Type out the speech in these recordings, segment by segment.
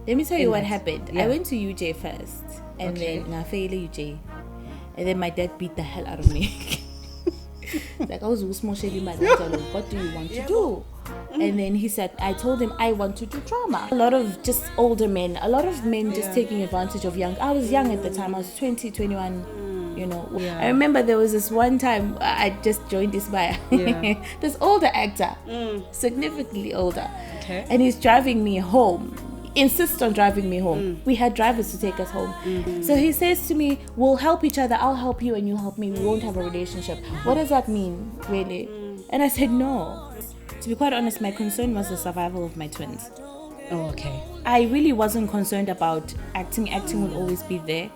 Let me tell you what happened. Yeah. I went to UJ first, and then Ngafele UJ, and then my dad beat the hell out of me. Like, I was what do you want to do? And then he said, I told him I want to do drama. A lot of just older men, a lot of men just taking advantage of young. I was young at the time. I was 20, 21. You know, I remember there was this one time I just joined Isibaya. This older actor, significantly older, and he's driving me home. Insists on driving me home. We had drivers to take us home. So he says to me, we'll help each other. I'll help you and you help me. We won't have a relationship. What does that mean, really? And I said, no. To be quite honest, my concern was the survival of my twins. Oh, okay. I really wasn't concerned about acting. Acting would always be there.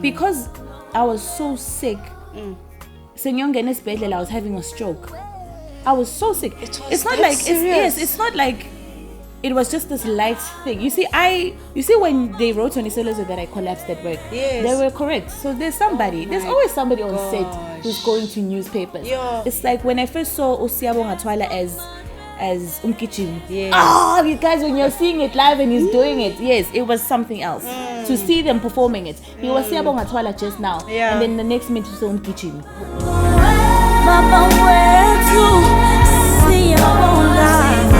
Because I was so sick. I was having a stroke. I was so sick. It's not like it's not like it was just this light thing. You see when they wrote on Sphelele that I collapsed at work, they were correct. So there's always somebody on set who's going to newspapers. It's like when I first saw Osiabonga Twala as Umkichim. You guys, when you're seeing it live and he's doing it, it was something else. To see them performing it. He was Siabonga Twala just now. And then the next minute you saw Umkichim. Mama, where to see your own life?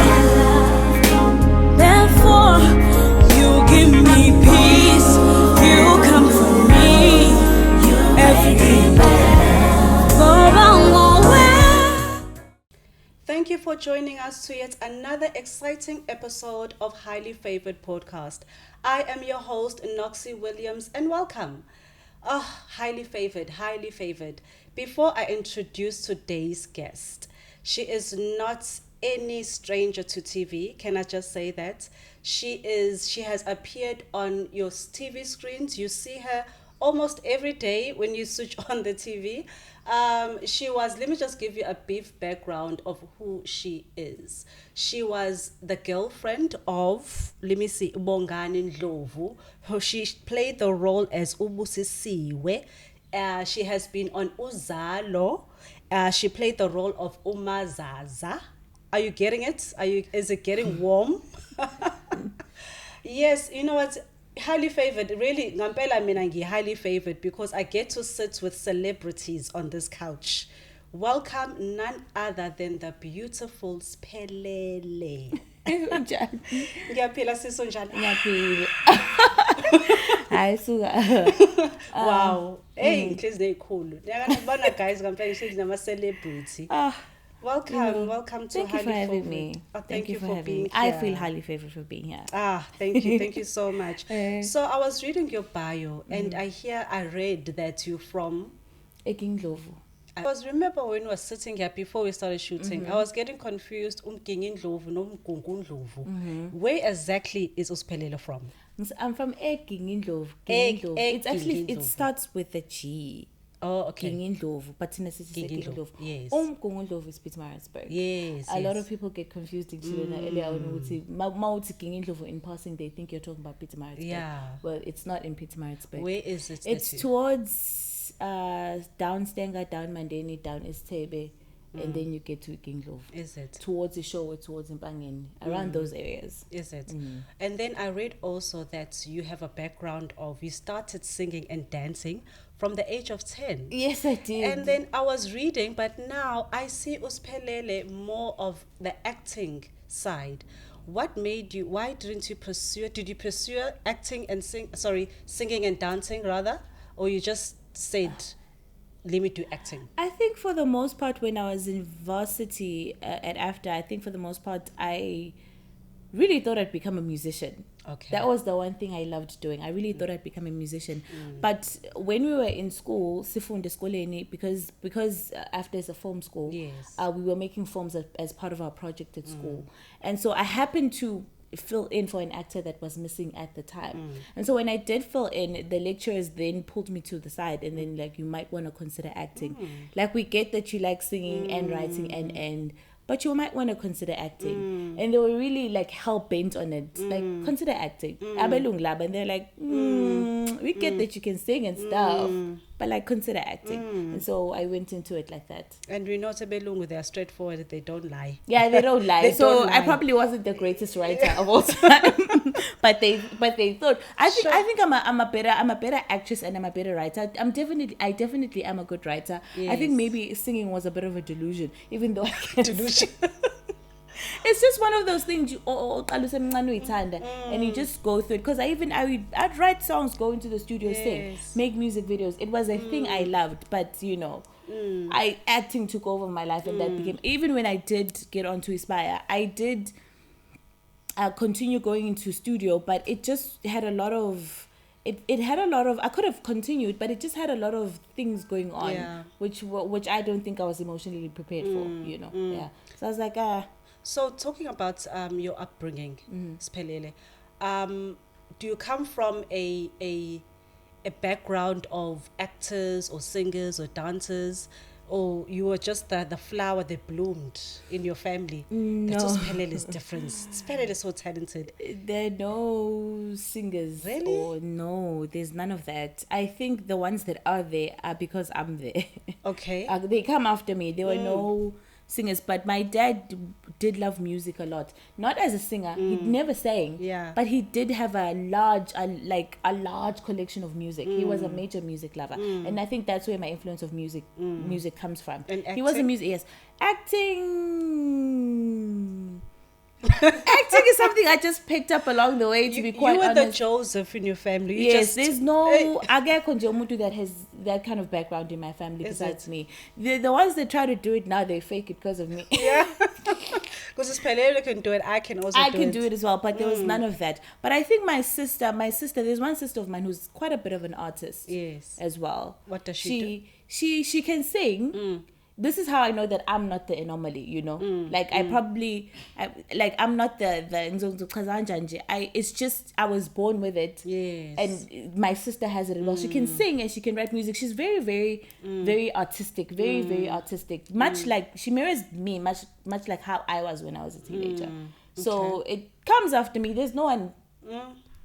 Therefore, you give me peace. You comfort me. Everything Thank you for joining us to yet another exciting episode of Highly Favored Podcast. I am your host, Noxy Williams, and welcome. Highly favored. Before I introduce today's guest, she is not any stranger to TV. Can I just say that? She has appeared on your TV screens. You see her almost every day when you switch on the TV. Let me just give you a brief background of who she is. She was the girlfriend of, Bongani Ndlovu. She played the role as Ubusisiwe. She has been on Uzalo. She played the role of Umazaza. Are you getting it? Is it getting warm? Yes, you know what? Highly favored, really, ngampela mina highly favored because I get to sit with celebrities on this couch. Welcome none other than the beautiful Sphelele. Ngiyaphila siso njani? Ngiyaphila. Hayi suka. Wow. Hey, inhliziyo ezikhulu. Ngiyabona guys ngampela ngihlezi nama celebrity. Welcome to Thank you for having me. Thank you for being here. I feel highly favored for being here. Thank you so much. So I was reading your bio and I read that you're from Ndlovu. I remember when we were sitting here before we started shooting, I was getting confused Ndlovu no Ndlovu. Where exactly is Sphelele from? I'm from Ndlovu. It's actually it starts with a G. Oh, okay. Ndlovu, but in a city Ndlovu. Yes. Ndlovu is Pietermaritzburg. Yes. A lot of people get confused earlier on Ndlovu in passing, they think you're talking about Pietermaritzburg. Yeah. Well, it's not in Pietermaritzburg. Where is it? It's towards down Stenga, down Mandeni, down Estebe, and then you get to Ndlovu. Is it? Towards the show, towards Mpangeni, around those areas. Is it? And then I read also that you have a background of, you started singing and dancing from the age of 10. Yes, I did. And then I was reading, but now I see Sphelele more of the acting side. What made you, why did you pursue acting and singing and dancing rather? Or you just said, let me do acting? I think for the most part, when I was in varsity at AFDA, I think for the most part, I really thought I'd become a musician. Okay. That was the one thing I loved doing. I really thought I'd become a musician. But when we were in school, Sifunde Skoleni, because AFDA is a film school, we were making films as part of our project at school. And so I happened to fill in for an actor that was missing at the time. And so when I did fill in, the lecturers then pulled me to the side and then you might want to consider acting. We get that you like singing and writing and but you might want to consider acting. And they were really like hell-bent on it. Like, consider acting. Abelung lab. And they're like, we get that you can sing and stuff, but like, consider acting. And so I went into it like that. And we know Sebelungu, they are straightforward, they don't lie. Yeah, they don't lie. I probably wasn't the greatest writer of all time. but they thought I think I'm a better actress and I'm a better writer. I definitely am a good writer. Yes. I think maybe singing was a bit of a delusion, even though I can't delusion. It's just one of those things and you just go through it. Because I'd write songs, go into the studio, sing, make music videos. It was a thing I loved, but acting took over my life, and that became, even when I did get onto Isibaya, I did continue going into studio, but it just had a lot of I could have continued, but it just had a lot of things going on, which I don't think I was emotionally prepared for, yeah. So I was like, So talking about your upbringing, Sphelele, do you come from a background of actors or singers or dancers, or you were just the flower that bloomed in your family? No. That's Sphelele's difference. Sphelele is so talented. There are no singers. Really? Or no, there's none of that. I think the ones that are there are because I'm there. Okay. They come after me. There were no singers, but my dad did love music a lot. Not as a singer, he never sang, but he did have a large collection of music. He was a major music lover, and I think that's where my influence of music comes from. And he was a acting. Acting is something I just picked up along the way, to be quite honest. You were the Joseph in your family. There's no Agekonjomutu that has that kind of background in my family besides me. The ones that try to do it now, they fake it because of me. Yeah. Because Sphelele can do it, I can also do it as well, but there was none of that. But I think my sister, there's one sister of mine who's quite a bit of an artist as well. What does she do? She can sing. This is how I know that I'm not the anomaly, Like I'm not the it's just I was born with it. Yes. And my sister has it as well. She can sing and she can write music. She's very, very, very artistic. Very, very artistic. Much like she mirrors me, much like how I was when I was a teenager. So it comes after me. There's no one.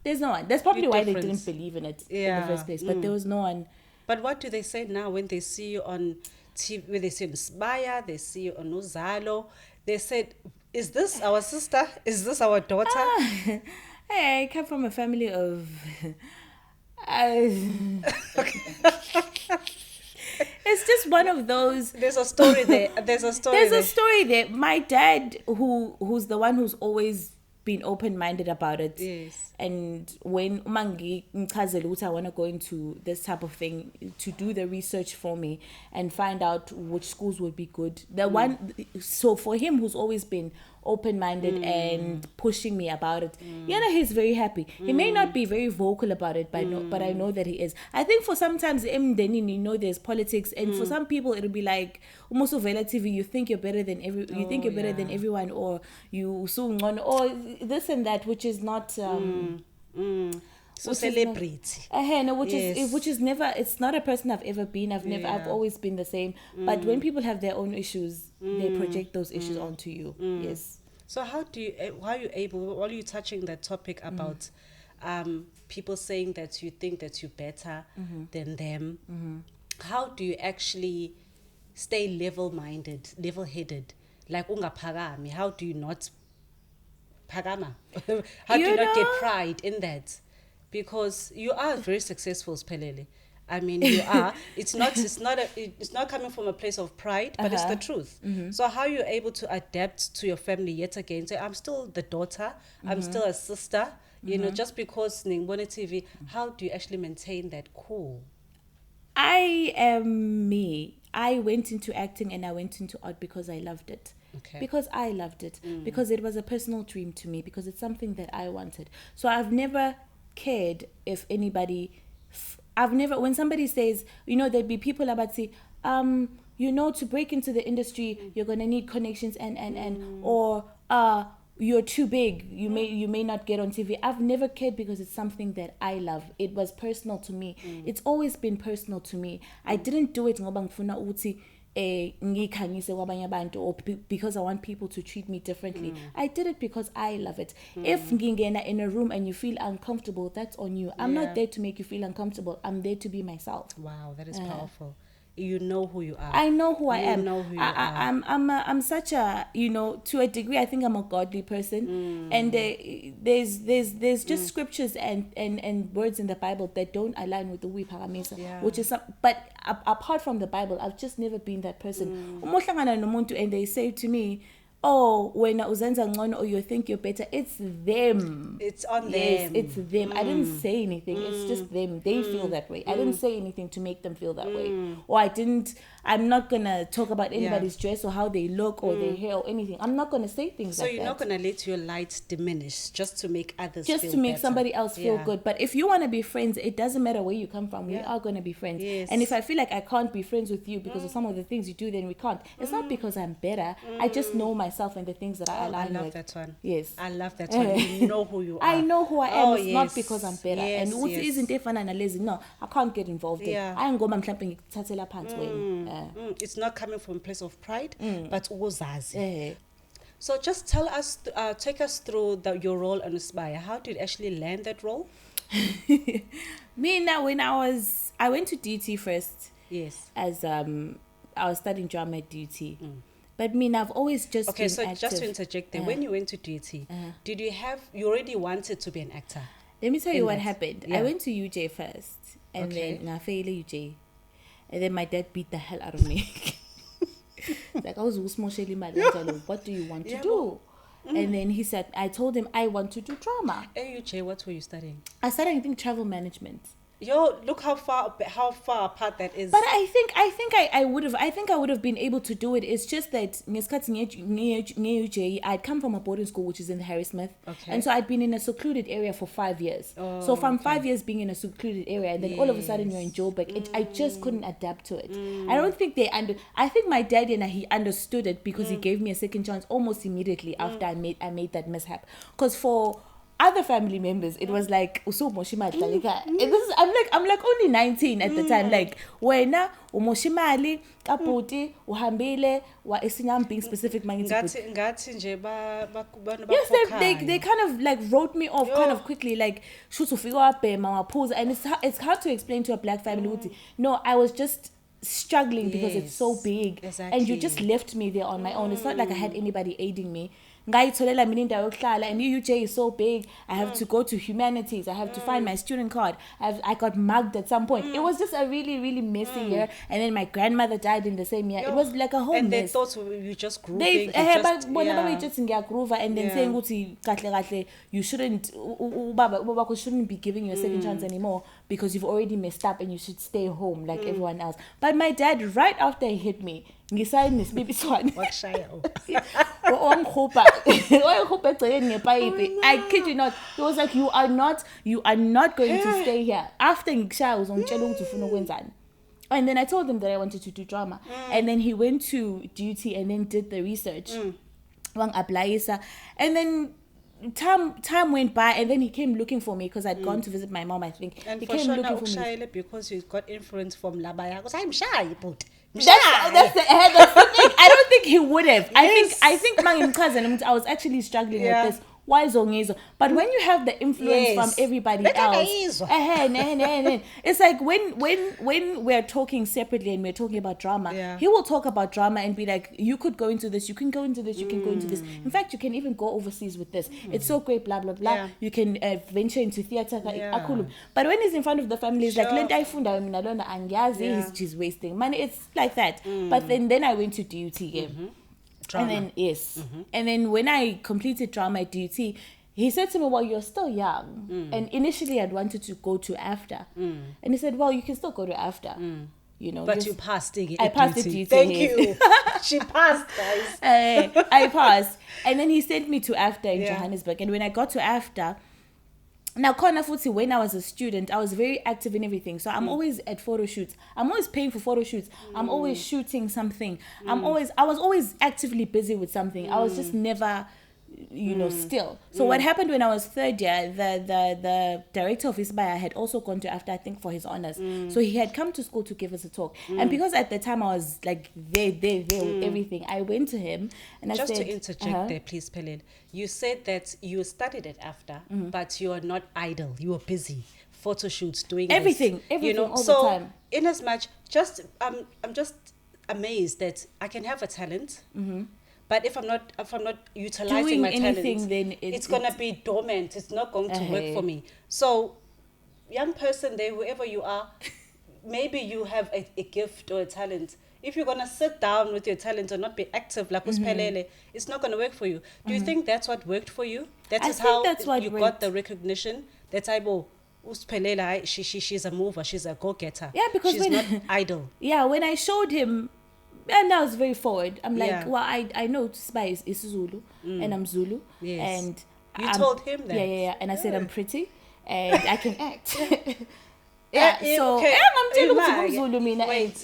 That's probably why they didn't believe in it in the first place. But there was no one. But what do they say now when they see you on TV, when they see you in Isibaya, they see you on Uzalo? They said, is this our sister? Is this our daughter? Hey, I come from a family of... It's just one of those... There's a story there. There's a story there. My dad, who's the one who's always been open-minded about it. Yes. And when Umangi Mchazelu, I want to go into this type of thing to do the research for me and find out which schools would be good. So for him, who's always been open-minded and pushing me about it, he's very happy. He may not be very vocal about it, but I know that he is. I think for sometimes there's politics, and for some people it'll be like almost relatively, you think you're better than better than everyone, or you soon on, or this and that, which is not so celebrity. Which is never. It's not a person I've ever been. I've always been the same. But when people have their own issues, they project those issues onto you. Yes. So how are you able? While you're touching that topic about people saying that you think that you're better than them, how do you actually stay level-minded, level-headed? Like ungaphakami. How do you not phakama? How do you not get pride in that? Because you are very successful, Sphelele. I mean, you are. It's not coming from a place of pride, but it's the truth. So how are you able to adapt to your family yet again? Say, I'm still the daughter. I'm still a sister. Just because Ngubane TV. How do you actually maintain that cool? I am me. I went into acting and I went into art because I loved it. Okay. Because I loved it. Because it was a personal dream to me. Because it's something that I wanted. So I've never cared if anybody... when somebody says, there'd be people about say, to break into the industry, you're going to need connections or you're too big, you may not get on TV. I've never cared because it's something that I love. It was personal to me. It's always been personal to me. I didn't do it ngoba ngifuna ukuthi ngikhangise kwabanye abantu or because I want people to treat me differently. I did it because I love it. If ngingena in a room and you feel uncomfortable, that's on you. I'm not there to make you feel uncomfortable. I'm there to be myself. Wow, that is powerful. You know who you are. I know who I am. You know who you are. I'm such a, to a degree, I think I'm a godly person. And there's just scriptures and words in the Bible that don't align with the Phakamisa, which is but apart from the Bible, I've just never been that person. And they say to me, oh, when uzenza ngcono or you think you're better, it's them. It's on yes, them. It's them. I didn't say anything. It's just them. They feel that way. I didn't say anything to make them feel that way. Or I'm not going to talk about anybody's dress or how they look or their hair or anything. I'm not going to say things like that. So you're not going to let your light diminish just to make others just feel to make better. Somebody else feel good. But if you want to be friends, it doesn't matter where you come from. We are going to be friends. Yes. And if I feel like I can't be friends with you because of some of the things you do, then we can't. It's not because I'm better. I just know myself and the things that I align with. I love that one. Yes. I love that one. You know who you are. I know who I am. It's not because I'm better. Yes, And yes. isn't efana nalezi? No, I can't get involved in. I ain't go mhlawumbe ngithathela phansi wena. It's not coming from a place of pride, but uzazi. So just tell us, take us through your role on Isibaya. How did you actually land that role? Me now, when I went to DT first. Yes. As I was studying drama at DT. But I've always just been so active. just to interject there, when you went to DT, did you already wanted to be an actor? Let me tell you what happened. Yeah. I went to UJ first, and then Sphelele UJ, and then my dad beat the hell out of me. Like, I was what do you want to do? And then he said, I told him I want to do drama. AUJ, what were you studying? I studied, I think, travel management. Look how far apart that is. But I think I would have been able to do it. It's just that I'd come from a boarding school which is in Harrismith. Okay. And so I'd been in a secluded area for 5 years. So from 5 years being in a secluded area and then all of a sudden you're in Joburg, I just couldn't adapt to it. I don't think I think my dad he understood it because he gave me a second chance almost immediately after I made that mishap. Because for other family members, it was like I'm like only 19 at the time. Like wena umoshimali kaputi uhambile wa I'm being specific. Yes, they kind of like wrote me off kind of quickly. Like shoot to figure out and it's hard to explain to a black family. No, I was just struggling because it's so big, and you just left me there on my own. It's not like I had anybody aiding me. And UJ is so big. I have to go to humanities. I have to find my student card. I got mugged at some point. It was just a really, really messy year. And then my grandmother died in the same year. It was like a whole mess. And they thought you just grooving. And then saying you shouldn't be giving you a second chance anymore because you've already messed up and you should stay home like everyone else. But my dad, right after he hit me, I kid you not, he was like, you are not going to stay here. After Ngisha was on and then I told him that I wanted to do drama. And then he went to duty and then did the research. And then time went by and then he came looking for me because I'd gone to visit my mom, I think. And he for came sure looking for me because you got influence from Labaya. Because I'm shy, but that's the thing. I don't think he would have. Yes. I think my cousin, I was actually struggling with this. Why zongizo? But when you have the influence from everybody else, it's like when we're talking separately and we're talking about drama, he will talk about drama and be like, you could go into this, you can go into this, you can go into this. In fact, you can even go overseas with this. It's so great, blah blah blah. You can venture into theater. But when he's in front of the family, he's like, he's wasting money. It's like that. But then I went to duty. Drama. And then and then when I completed drama at DUT, he said to me, well, you're still young. And initially I'd wanted to go to AFDA. And he said, well, you can still go to AFDA. But you passed it. I passed the DUT. Thank you. She passed, guys. I passed. And then he sent me to AFDA in Johannesburg. And when I got to AFDA, now, when I was a student, I was very active in everything. So I'm always at photo shoots. I'm always paying for photo shoots. I'm always shooting something. I was always actively busy with something. I was just never still. So what happened when I was third year, the director of Isibaya had also gone to after, I think, for his honors. So he had come to school to give us a talk. And because at the time I was like there with everything, I went to him and I said... Just to interject there, please, Sphelele. You said that you studied it after, but you are not idle. You are busy. Photo shoots, doing everything all the time. In as much, I'm just amazed that I can have a talent, but if I'm not utilizing doing my anything, talent, then it's gonna be dormant. It's not going to work for me. So, young person there, whoever you are, maybe you have a gift or a talent. If you're gonna sit down with your talent and not be active like Sphelele, it's not gonna work for you. Do you think that's what worked for you? That's how you got the recognition. That's Sphelele, she's a mover, she's a go-getter. Yeah, because she's not idle. Yeah, when I showed him, and I was very forward. I'm like, well, I know Isibaya is Zulu, and I'm Zulu. Yes. And you told him that. Yeah. And I said I'm pretty, and I can act. So okay. I'm Zulu,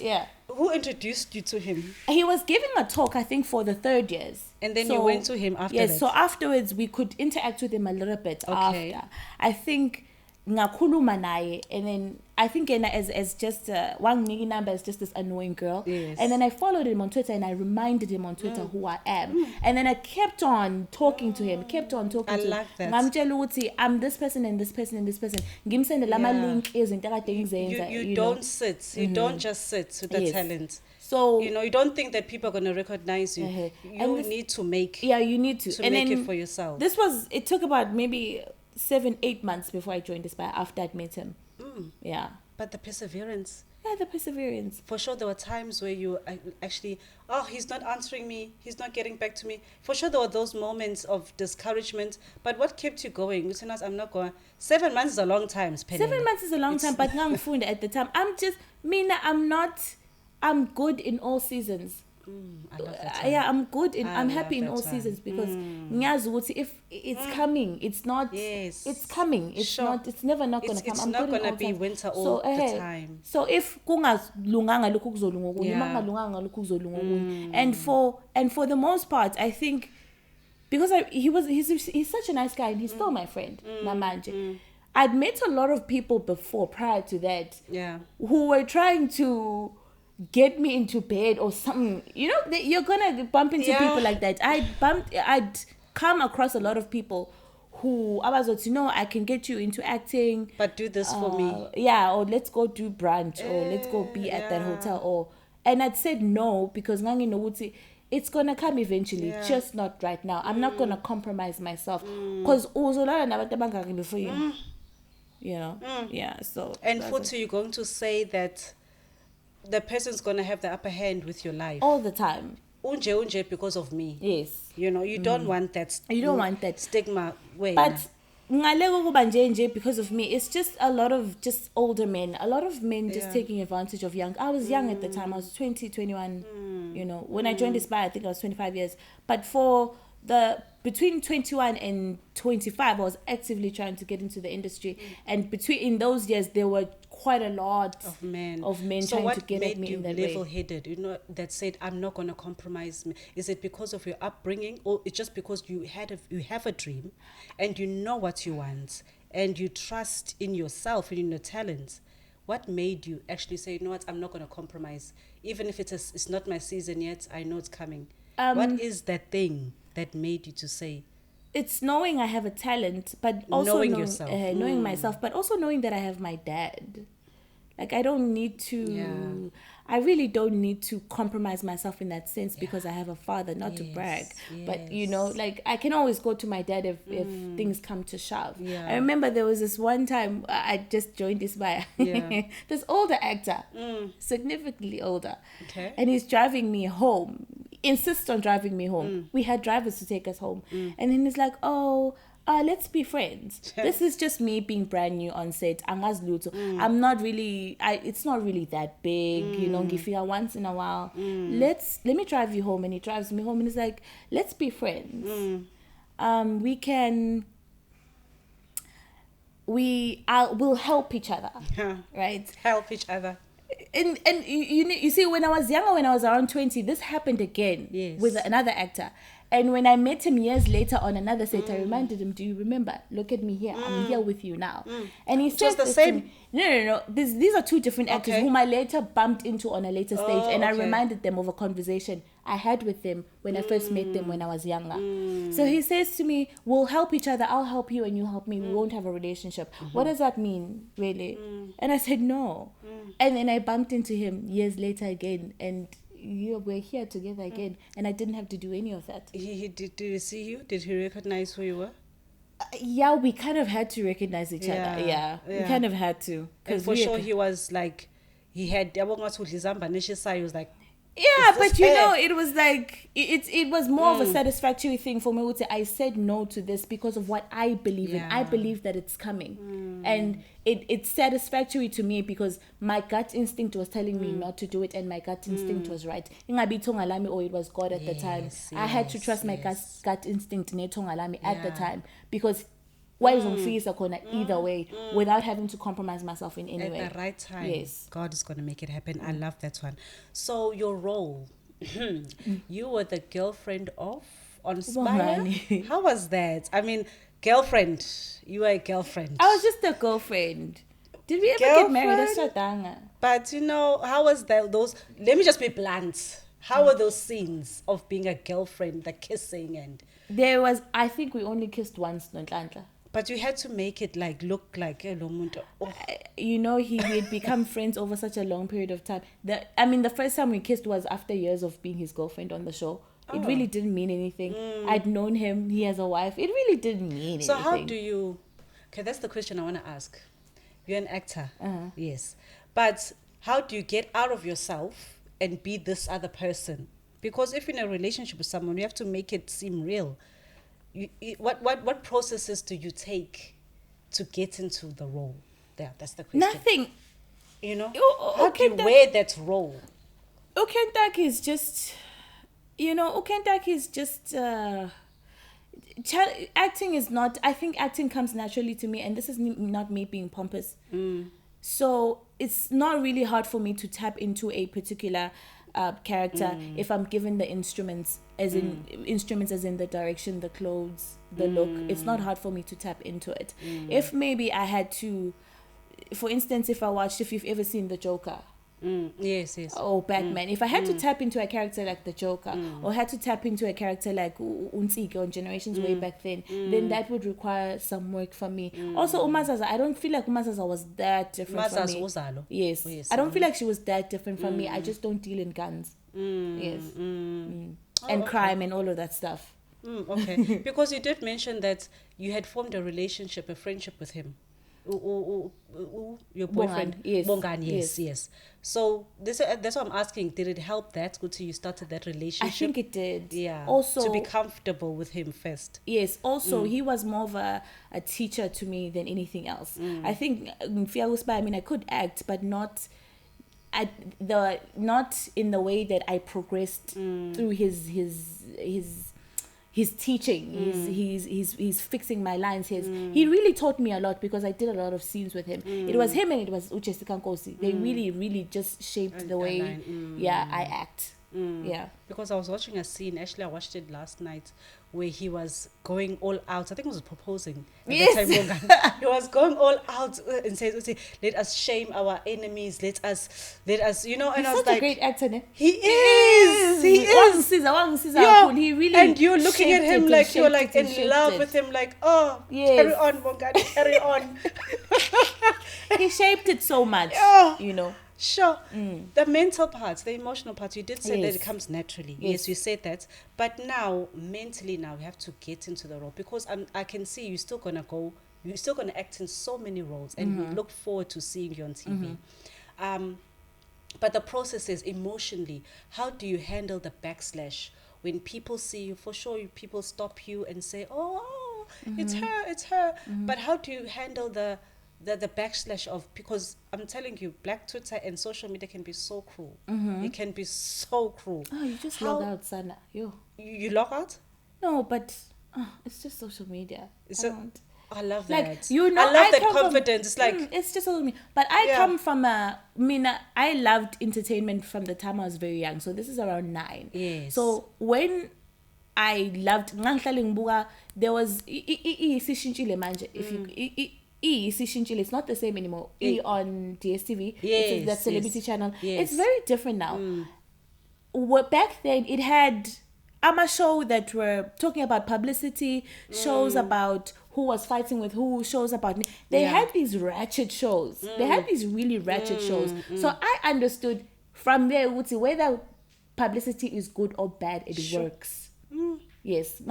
yeah. Who introduced you to him? He was giving a talk, I think, for the third years. And then you went to him after that? Yes, so afterwards, we could interact with him a little bit after. I think, ngakhuluma naye, and then I think as just one nigga number as just this annoying girl. Yes. And then I followed him on Twitter and I reminded him on Twitter who I am. And then I kept on talking to him, I like that. I'm this person and this person and this person. You don't sit. You don't just sit with the talent. So you don't think that people are going to recognize you. You need to make. Yeah, you need to make it for yourself. It took about maybe 7-8 months before I joined Isibaya after I'd met him. Yeah. But the perseverance. Yeah, the perseverance. For sure, there were times where you actually, he's not answering me. He's not getting back to me. For sure, there were those moments of discouragement. But what kept you going? You said, I'm not going. 7 months is a long time, Sphelele. 7 months is a long time, but now I'm at the time. I'm good in all seasons. I love that. Yeah, I'm good I'm happy in all seasons because if it's coming, it's not. Yes, it's coming. It's not. It's never not gonna come. It's not gonna be winter all the time. So if kungalunganga lokhu kuzolunga okunye, mangalunganga lokhu kuzolunga okunye, and for the most part, I think because he's such a nice guy and he's still my friend, Namanje. I'd met a lot of people before prior to that, who were trying to get me into bed or something. You're gonna bump into people like that. I'd come across a lot of people who I was like, I can get you into acting, but do this for me. Yeah, or let's go do brunch, or let's go be at that hotel, and I'd said no because it's gonna come eventually, just not right now. I'm not gonna compromise myself because before yeah. So and Futu, you're going to say that the person's going to have the upper hand with your life all the time. Unje because of me. Yes. You don't want that. You don't want that stigma. But because of me, it's just a lot of just older men. A lot of men just taking advantage of young. I was young at the time. I was 20, 21. When I joined Isibaya, I think I was 25 years. But for between 21 and 25, I was actively trying to get into the industry. And in those years, there were quite a lot of men trying to get at me in that way. So what made you level-headed, that said, I'm not going to compromise? Is it because of your upbringing, or it's just because you have a dream and you know what you want and you trust in yourself and in your talents? What made you actually say, I'm not going to compromise? Even if it's not my season yet, I know it's coming. What is that thing that made you to say? It's knowing I have a talent, but also knowing yourself, knowing myself, but also knowing that I have my dad. Like, I don't need to, I really don't need to compromise myself in that sense because I have a father, not to brag. But, I can always go to my dad if things come to shove. Yeah. I remember there was this one time I just joined Isibaya. This older actor, significantly older. Okay. And he's driving me home, insists on driving me home. We had drivers to take us home. And then he's like, let's be friends. This is just me being brand new on set. I'm not really, it's not really that big, ngifika once in a while. Let me drive you home. And he drives me home and he's like, let's be friends. We'll help each other. Right? Help each other. And you see, when I was younger, when I was around 20, this happened again with another actor. And when I met him years later on another set, I reminded him, do you remember? Look at me here. I'm here with you now. And he said the same? No. These are two different actors whom I later bumped into on a later stage. And I reminded them of a conversation I had with them when I first met them when I was younger. So he says to me, we'll help each other. I'll help you and you help me. We won't have a relationship. What does that mean, really? And I said, no. And then I bumped into him years later again. And we're here together again, and I didn't have to do any of that. He did he see you? Did he recognize who you were? Yeah, we kind of had to recognize each other. Yeah, we kind of had to. And for sure, he was like, he had. He was like. Yeah, but you know, it was like it was more of a satisfactory thing for me. I said no to this because of what I believe in. I believe that it's coming, and it's satisfactory to me because my gut instinct was telling me not to do it, and my gut instinct was right. Or it was God at the time. I had to trust my gut instinct at the time because. Why either way without having to compromise myself in any way. At the right time, yes. God is going to make it happen. I love that one. So your role, you were the girlfriend of on Isibaya. How was that? I mean, girlfriend. You were a girlfriend. I was just a girlfriend. Did we ever get married? But you know, how was that? Those. Let me just be blunt. How were those scenes of being a girlfriend, the kissing and? There was. I think we only kissed once, Ntlantla. But you had to make it like look like a long you know, we had become friends over such a long period of time. The first time we kissed was after years of being his girlfriend on the show. It really didn't mean anything. I'd known him. He has a wife. It really didn't mean anything. So how do you... Okay, that's the question I want to ask. You're an actor. Yes. But how do you get out of yourself and be this other person? Because if you're in a relationship with someone, you have to make it seem real. What processes do you take to get into the role? That's the question. Nothing. You know? How do you wear that role? Ukentak is just... acting is not... I think acting comes naturally to me, and this is not me being pompous. So it's not really hard for me to tap into a particular... character if I'm given the instruments as in the direction, the clothes, the look. It's not hard for me to tap into it. If maybe I had to, for instance, if you've ever seen The Joker, yes, or Batman, if I had to tap into a character like the Joker, or had to tap into a character like Unsike on Generations way back then that would require some work from me. Also, Umazaza, I don't feel like Umazaza was that different from me. Yes, I don't feel like she was that different from me. I just don't deal in guns. And crime and all of that stuff. Okay, because you did mention that you had formed a relationship, a friendship with him. Your boyfriend, Bongan, yes. So that's what I'm asking. Did it help that good till you started that relationship? I think it did. Yeah. Also, to be comfortable with him first. Yes. Also, he was more of a teacher to me than anything else. I think I could act, but not in the way that I progressed through his teaching. He's fixing my lines. He really taught me a lot because I did a lot of scenes with him. It was him and it was Uchesika Nkosi. They really just shaped the way I act. Yeah. Because I was watching a scene, actually I watched it last night, where he was going all out. I think he was proposing at the time. He was going all out and said, let us shame our enemies, let us you know. And he's I was such like, a great actor, ne? He is. Yeah. He really, and you're looking at him like you're like in love with him, like, oh, carry on, Bongani, carry on. He shaped it so much, you know. Sure. The mental part, the emotional part, you did say that it comes naturally. Yes, you said that. But now, mentally now, we have to get into the role. Because I can see you're still going to act in so many roles. And we look forward to seeing you on TV. But the process is emotionally, how do you handle the backslash? When people see you, for sure, people stop you and say, oh, it's her. But how do you handle the backslash of, because I'm telling you, Black Twitter and social media can be so cruel. It can be so cruel. Oh, you just log out, Sana. You log out? No, but it's just social media. I love like, that. You know, I love that confidence. It's like it's just social media. But I come from I loved entertainment from the time I was very young. So this is around 9. Yes. So when I loved there was isishintshile manje if you isishintshile, it's not the same anymore. On DSTV, it's that celebrity channel. It's very different now. Back then it had a show that were talking about publicity, shows about who was fighting with who, shows about they had these ratchet shows. They had these really ratchet shows. So I understood from there whether publicity is good or bad, it works. Yes,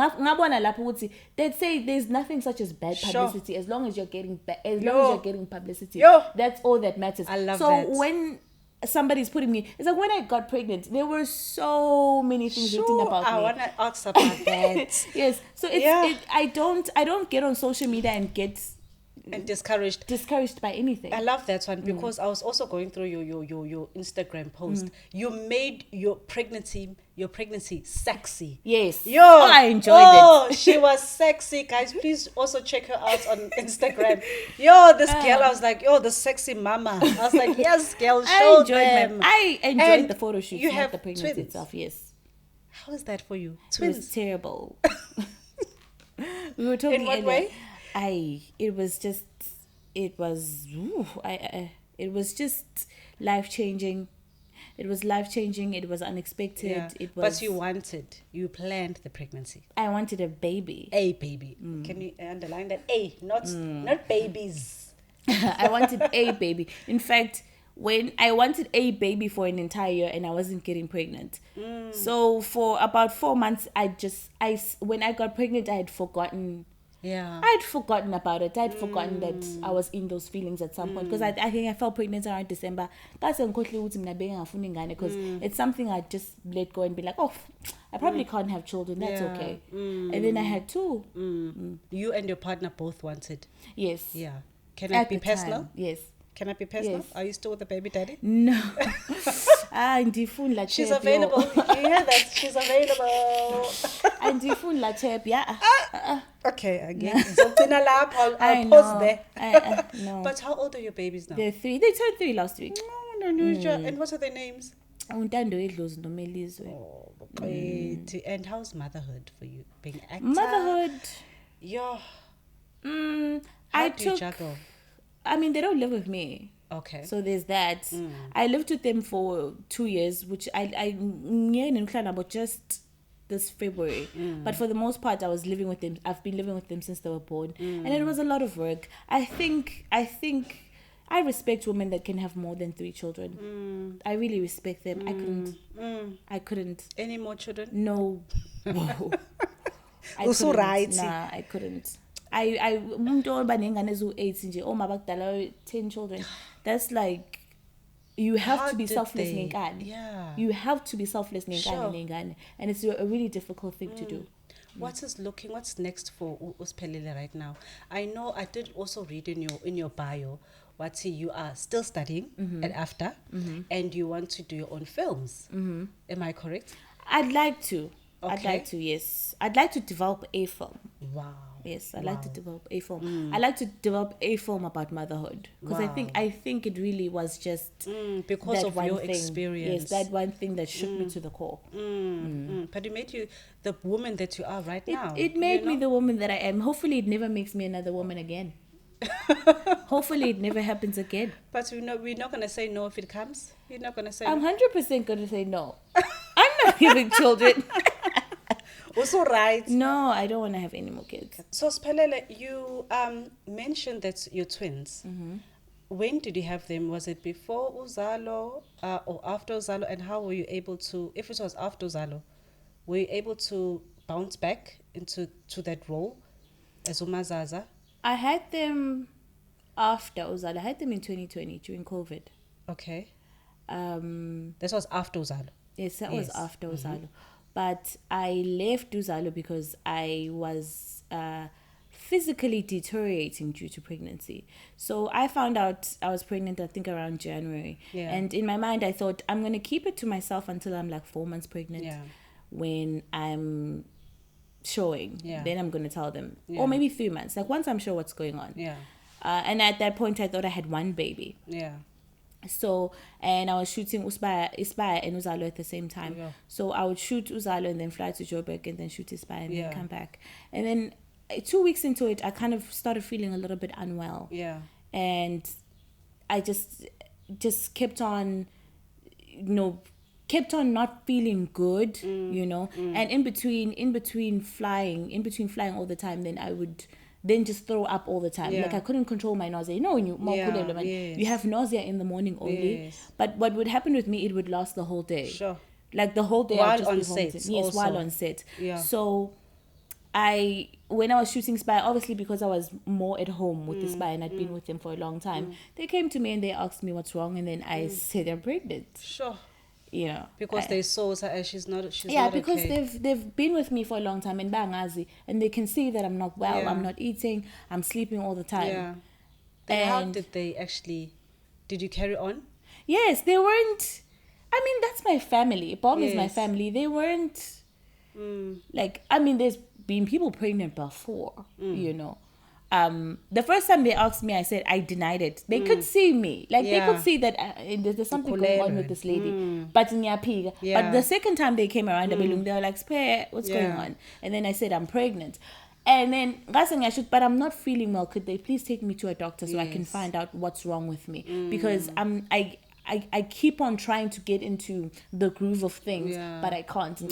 they'd say there's nothing such as bad publicity as long as you're getting publicity. That's all that matters. I love that. So when somebody's putting me, it's like when I got pregnant, there were so many things written about me. I want to ask about that. Yes, so I don't get on social media and get discouraged by anything. I love that one because I was also going through your Instagram post. You made your pregnancy sexy. Yes. I enjoyed it. Oh, she was sexy, guys. Please also check her out on Instagram. This girl, I was like, the sexy mama. I was like, yes, girl, show them. I enjoyed the photo shoot. You have the pregnancy twins itself. Yes. How is that for you? Twins. It was terrible. We were talking in what way? It was just life-changing. It was life-changing. It was unexpected. Yeah. But you planned the pregnancy. I wanted a baby. A baby. Can you underline that? A, not babies. I wanted a baby. In fact, when I wanted a baby for an entire year and I wasn't getting pregnant. So for about 4 months, when I got pregnant, I had forgotten. Yeah, I'd forgotten about it. I'd forgotten that I was in those feelings at some point because I think I felt pregnant around December. Because it's something I just let go and be like, I probably can't have children. That's okay. And then I had two. You and your partner both wanted. Yes. Yeah. Can I be personal? Yes. Can I be personal? Yes. Are you still with the baby daddy? No. She's available. You hear that? She's available. Okay, again. Something I'll pause there. No. But how old are your babies now? They're 3. They turned 3 last week. No. And what are their names? And how's motherhood for you? Being active? Motherhood. Yeah. How do you juggle? I mean, they don't live with me. Okay. So there's that. I lived with them for 2 years, which I about just this February. But for the most part, I was living with them. I've been living with them since they were born. And it was a lot of work. I think I respect women that can have more than 3 children. I really respect them. I couldn't. Any more children? No. Also right. Nah, I couldn't. I 10 children. That's like, you have to be selfless. Yeah. You have to be selfless. Sure. And it's a really difficult thing to do. What's next for Sphelele right now? I know I did also read in your bio, you are still studying at AFDA, and you want to do your own films. Am I correct? I'd like to. Okay. I'd like to, yes. I'd like to develop a film. Wow. Yes, I'd like to develop a film. I'd like to develop a film about motherhood. Because I think it really was just because of your experience. Yes, that one thing that shook me to the core. But it made you the woman that you are right now. It made me the woman that I am. Hopefully it never makes me another woman again. Hopefully it never happens again. But we're not going to say no if it comes. You're not going to say I'm 100% going to say no. I'm not having children. Also right. No, I don't want to have any more kids. So Sphelele, you mentioned that you're twins. When did you have them? Was it before Uzalo or after Uzalo? And how were you able to, if it was after Uzalo, were you able to bounce back into that role as Umazaza? I had them after Uzalo. I had them in 2020 during COVID. Okay. This was after Uzalo. Yes, that was after Uzalo. But I left Uzalo because I was physically deteriorating due to pregnancy. So I found out I was pregnant, I think, around January. Yeah. And in my mind, I thought, I'm going to keep it to myself until I'm like 4 months pregnant. Yeah. When I'm showing, then I'm going to tell them. Or maybe 3 months. Like once I'm sure what's going on. Yeah. And at that point, I thought I had 1 baby. Yeah. So, and I was shooting Isibaya and Uzalo at the same time. Yeah. So I would shoot Uzalo and then fly to Joburg and then shoot Isibaya and Yeah. then come back. And then 2 weeks into it, I kind of started feeling a little bit unwell. Yeah. And I just kept on, kept on not feeling good, And in between flying all the time, then I would then just throw up all the time. Yeah. Like I couldn't control my nausea. When you Yes. you have nausea in the morning only. Yes. But what would happen with me, it would last the whole day. Sure. Like the whole day. While I'd just on be set vomiting. Yes, also. while on set. Yeah. So when I was shooting Spy, obviously because I was more at home with the Spy and I'd been with them for a long time, they came to me and they asked me what's wrong, and then I said I'm pregnant. Sure. Because they saw her, she's not because okay. they've been with me for a long time in Bangazi, and they can see that I'm not well. Yeah. I'm not eating. I'm sleeping all the time. Yeah. Then how did they actually? Did you carry on? Yes, they weren't. I mean, that's my family. Bomb is my Yes. family. They weren't. There's been people pregnant before. The first time they asked me, I said I denied it. They could see me, they could see that there's something going on with this lady. But But the second time they came around, they were like, "Spare, what's going on?" And then I said I'm pregnant. And then but I'm not feeling well. Could they please take me to a doctor so I can find out what's wrong with me? Because I keep on trying to get into the groove of things, but I can't. So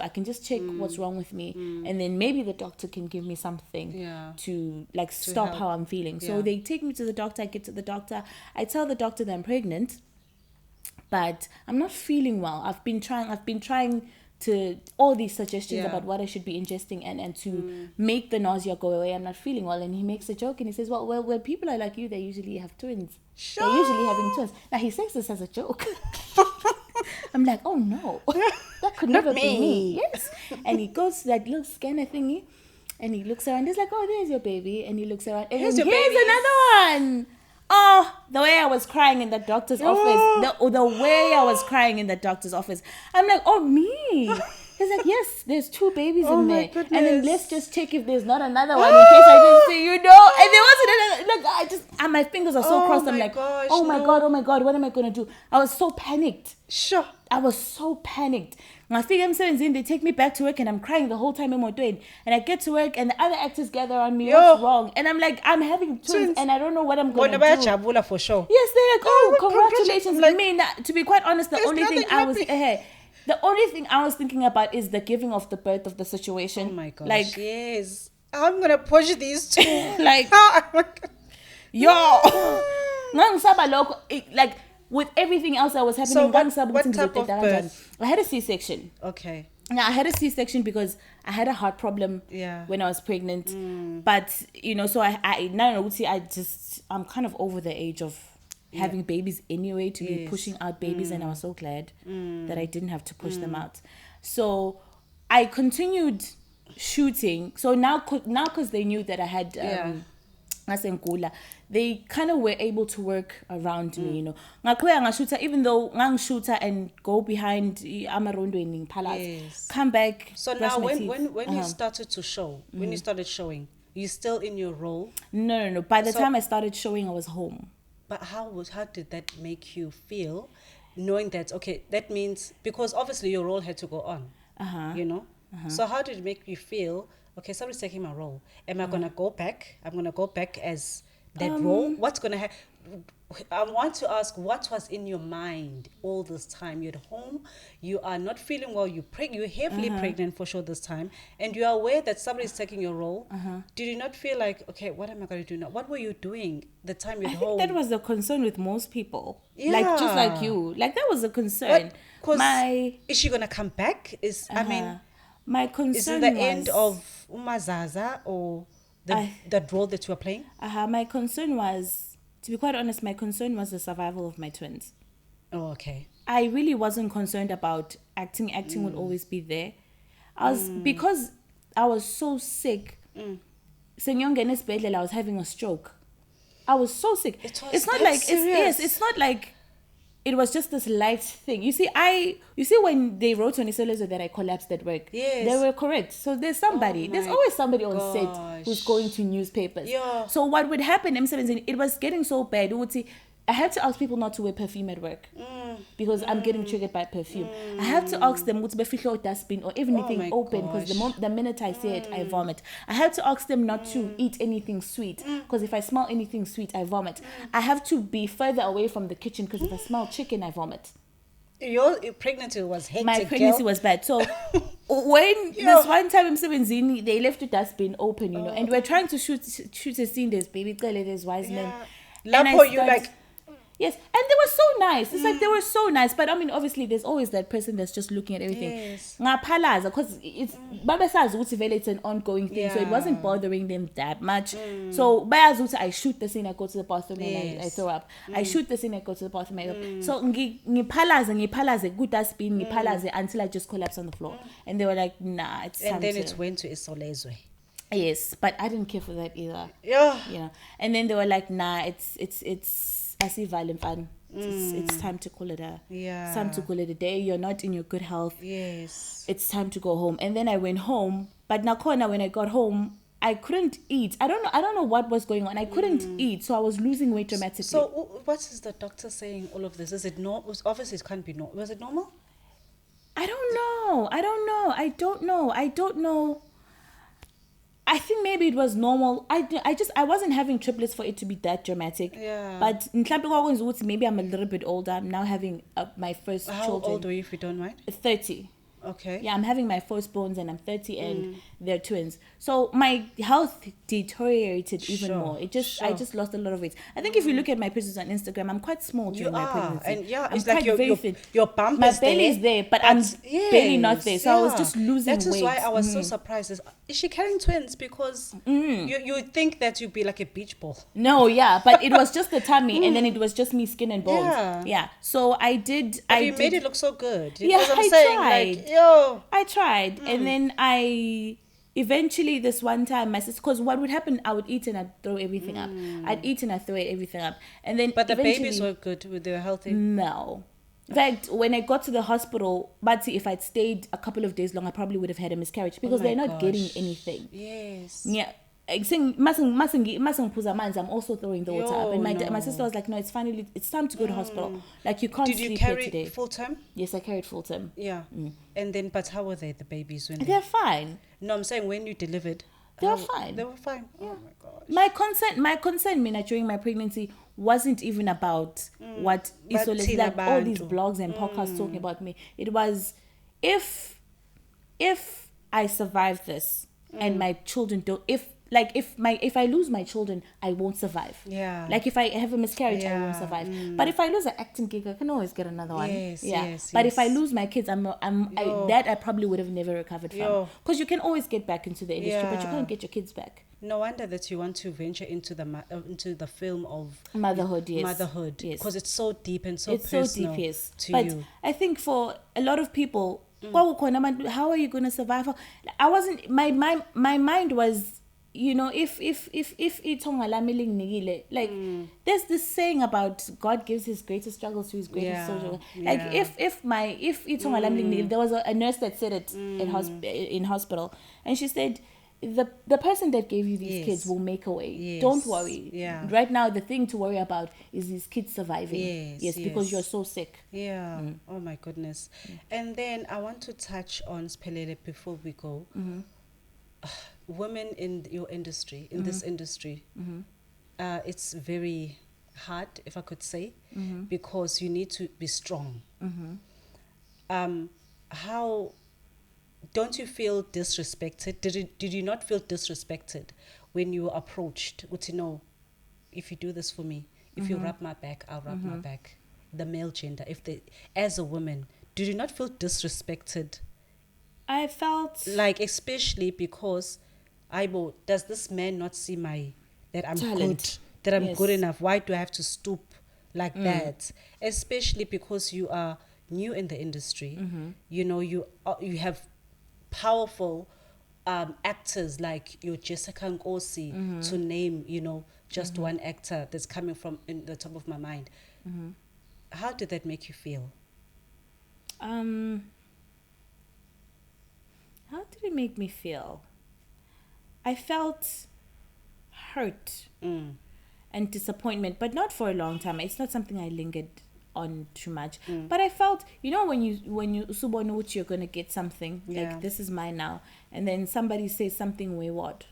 I can just check what's wrong with me, and then maybe the doctor can give me something to stop how I'm feeling. So they take me to the doctor. I get to the doctor. I tell the doctor that I'm pregnant, but I'm not feeling well. I've been trying to all these suggestions about what I should be ingesting and to make the nausea go away. I'm not feeling well, and he makes a joke and he says, well, when people are like you, they usually have twins. Sure. They're usually having twins. Now he says this as a joke. I'm like, oh no, that could never be me. Yes. And he goes to that little scanner thingy, and he looks around. He's like, oh, there's your baby. And he looks around, and here's another one. Oh, the way I was crying in the doctor's office. The way I was crying in the doctor's office. I'm like, oh, me. He's like, yes, there's 2 babies in there. Goodness. And then let's just check if there's not another one in case I didn't see, And there wasn't another. And my fingers are so crossed. I'm like, oh my God, what am I going to do? I was so panicked. Sure. I was so panicked. My in, they take me back to work and I'm crying the whole time in my twin. And I get to work and the other actors gather on me. What's wrong? And I'm like, I'm having twins and I don't know what I'm going to do. Jabula for sure. Yes, they're like, oh, congratulations. I mean, to be quite honest, the only thing I was thinking about is the giving of the birth of the situation. Oh my gosh. Like, yes. I'm going to push these 2. Like, like, with everything else that was happening, so what type of birth? I had a C-section. Okay. Now, I had a C-section because I had a heart problem when I was pregnant. But, so I'm kind of over the age of having babies anyway, to be pushing out babies. And I was so glad that I didn't have to push them out. So I continued shooting. So now because they knew that I had... they kind of were able to work around me, even though ngang shooter and go behind amarondo in palace, come back. So now when you started to show, when you started showing, you still in your role? No. By the time I started showing, I was home. But how did that make you feel, knowing that that means, because obviously your role had to go on, So how did it make you feel? Okay, somebody's taking my role. Am I going to go back? I'm going to go back as that role? What's going to happen? I want to ask, what was in your mind all this time? You're at home, you are not feeling well, you're heavily pregnant for sure this time, and you are aware that somebody's taking your role. Did you not feel like, okay, what am I going to do now? What were you doing the time you're at home? That was the concern with most people. Like, just like you. Like, that was a concern. Is she going to come back? My concern is it the end of Umazaza or the role that you are playing? My concern was, to be quite honest, the survival of my twins. Oh, okay. I really wasn't concerned about acting. Acting would always be there. Because I was so sick. I was having a stroke. I was so sick. It's not like it was just this light thing. You see when they wrote on Isibaya that I collapsed at work, they were correct. So there's always somebody on set who's going to newspapers. Yeah. So what would happen, it was getting so bad. I had to ask people not to wear perfume at work because I'm getting triggered by perfume. I have to ask them what's befihle dustbin or even anything open because the minute I see it, I vomit. I have to ask them not to eat anything sweet because if I smell anything sweet, I vomit. I have to be further away from the kitchen because if I smell chicken, I vomit. Your pregnancy was hectic. My pregnancy was bad. So when this one time in Mzimela, they left the dustbin open, you know, and we're trying to shoot a scene. There's baby girl, there's wise men. Lapo, you like. Yes, and they were so nice. It's like they were so nice. But I mean, obviously, there's always that person that's just looking at everything. Yes. Because it's an ongoing thing, so it wasn't bothering them that much. So I shoot the scene, I go to the bathroom and I throw up. I shoot the scene, I go to the bathroom, I throw up. So ngipalaze, good as been ngipalaze until I just collapse on the floor. And they were like, nah, it's time. And then it went to Isolezwe. Yes, but I didn't care for that either. Yeah. You know. And then they were like, nah, it's I see violent fun. It's time to call it it's time to call it a day. You're not in your good health. Yes. It's time to go home. And then I went home. But Nakona, when I got home, I couldn't eat. I don't know what was going on. I couldn't eat, so I was losing weight dramatically. So what is the doctor saying? All of this, is it normal? Obviously, it can't be normal. Was it normal? I don't know. I think maybe it was normal. I wasn't having triplets for it to be that dramatic. Yeah. But maybe I'm a little bit older. I'm now having my first children. How old are you, if you don't mind? 30. Okay. Yeah, I'm having my firstborns and I'm 30 and they're twins. So my health deteriorated even more. I just lost a lot of weight. I think if you look at my pictures on Instagram, I'm quite small during my pregnancy. And I'm it's like your bump my is belly there, is there, but I'm barely not there. So I was just losing weight. That is why I was so surprised. Is she carrying twins? Because you would think that you'd be like a beach ball. No, yeah, but it was just the tummy and then it was just me skin and bones. Yeah. So I did. But you made it look so good. Yeah, I tried. I tried. And then I eventually this one time my sister, because what would happen, I would eat and I'd throw everything up. I'd eat and I'd throw everything up. And then but the babies were good, they were healthy. No. In fact, when I got to the hospital, but if I'd stayed a couple of days long, I probably would have had a miscarriage because they're not getting anything. Yes. Yeah. I'm also throwing the water up. And my sister was like, no, it's time to go to hospital. Like, you can't sleep here today. Did you carry full term? Yes, I carried full term. Yeah. And then, but how were they, the babies? They're fine. No, I'm saying when you delivered. They were fine. They were fine. Yeah. Oh my gosh. My concern, Mina, during my pregnancy wasn't even about what Isole, like all these blogs and podcasts talking about me. It was if I survive this and my children don't, if I lose my children, I won't survive. Yeah. Like if I have a miscarriage, I won't survive. But if I lose an acting gig, I can always get another one. Yes. But if I lose my kids, I probably would have never recovered from. Because you can always get back into the industry, but you can't get your kids back. No wonder that you want to venture into the film of motherhood. Yes. Motherhood. Yes. Because it's so deep and so personal. It's so deep, yes. To you. I think for a lot of people, how are you going to survive? I wasn't. My mind was, you know, if like there's this saying about God gives his greatest struggles to his greatest soldier. Like if there was a nurse that said it in hospital, and she said, the person that gave you these kids will make a way. Don't worry. Right now the thing to worry about is these kids surviving. Yes, because you're so sick. Oh my goodness. And then I want to touch on Sphelele before we go. Women in your industry, in this industry, it's very hard, if I could say, because you need to be strong. How don't you feel disrespected? Did you not feel disrespected when you were approached? Would you know, if you do this for me, if you rub my back, I'll rub my back. The male gender, as a woman, did you not feel disrespected? I felt like, especially because does this man not see that I'm talent. Good, that I'm good enough? Why do I have to stoop like that? Especially because you are new in the industry. You know, you have powerful actors like your Jessica Nkosi, to name, you know, just one actor that's coming from in the top of my mind. How did that make you feel? How did it make me feel? I felt hurt. and disappointment, but not for a long time. It's not something I lingered on too much. But I felt, when you usubona you're gonna get something, like this is mine now, and then somebody says something wayward.